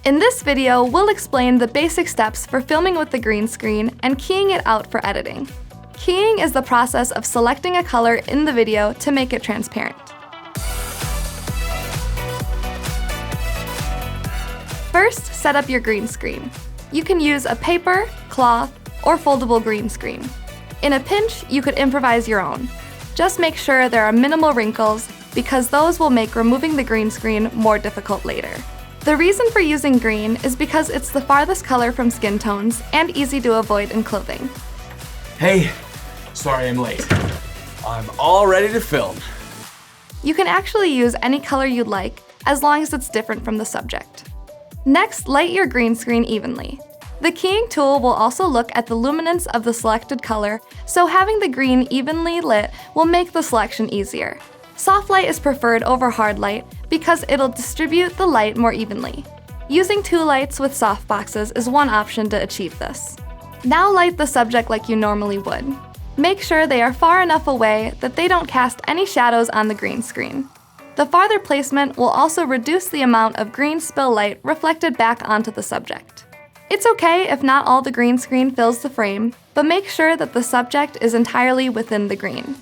In this video, we'll explain the basic steps for filming with the green screen and keying it out for editing. Keying is the process of selecting a color in the video to make it transparent. First, set up your green screen. You can use a paper, cloth, or foldable green screen. In a pinch, you could improvise your own. Just make sure there are minimal wrinkles, because those will make removing the green screen more difficult later. The reason for using green is because it's the farthest color from skin tones and easy to avoid in clothing. Hey, sorry I'm late. I'm all ready to film. You can actually use any color you'd like, as long as it's different from the subject. Next, light your green screen evenly. The keying tool will also look at the luminance of the selected color, so having the green evenly lit will make the selection easier. Soft light is preferred over hard light because it'll distribute the light more evenly. Using two lights with softboxes is one option to achieve this. Now light the subject like you normally would. Make sure they are far enough away that they don't cast any shadows on the green screen. The farther placement will also reduce the amount of green spill light reflected back onto the subject. It's okay if not all the green screen fills the frame, but make sure that the subject is entirely within the green.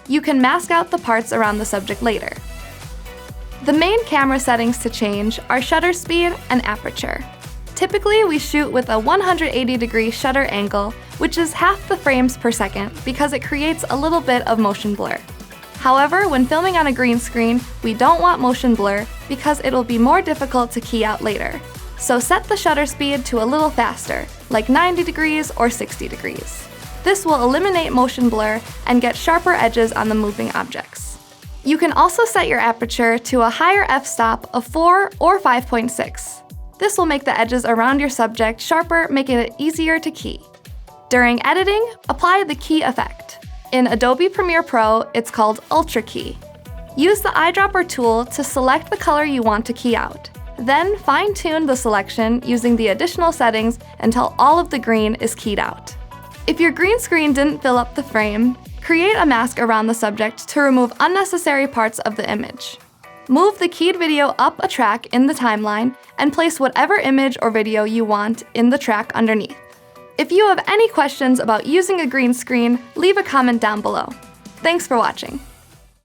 You can mask out the parts around the subject later. The main camera settings to change are shutter speed and aperture. Typically, we shoot with a 180-degree shutter angle, which is half the frames per second because it creates a little bit of motion blur. However, when filming on a green screen, we don't want motion blur because it'll be more difficult to key out later. So set the shutter speed to a little faster, like 90 degrees or 60 degrees. This will eliminate motion blur and get sharper edges on the moving objects. You can also set your aperture to a higher f-stop of 4 or 5.6. This will make the edges around your subject sharper, making it easier to key. During editing, apply the key effect. In Adobe Premiere Pro, it's called Ultra Key. Use the eyedropper tool to select the color you want to key out. Then fine-tune the selection using the additional settings until all of the green is keyed out. If your green screen didn't fill up the frame, create a mask around the subject to remove unnecessary parts of the image. Move the keyed video up a track in the timeline and place whatever image or video you want in the track underneath. If you have any questions about using a green screen, leave a comment down below. Thanks for watching.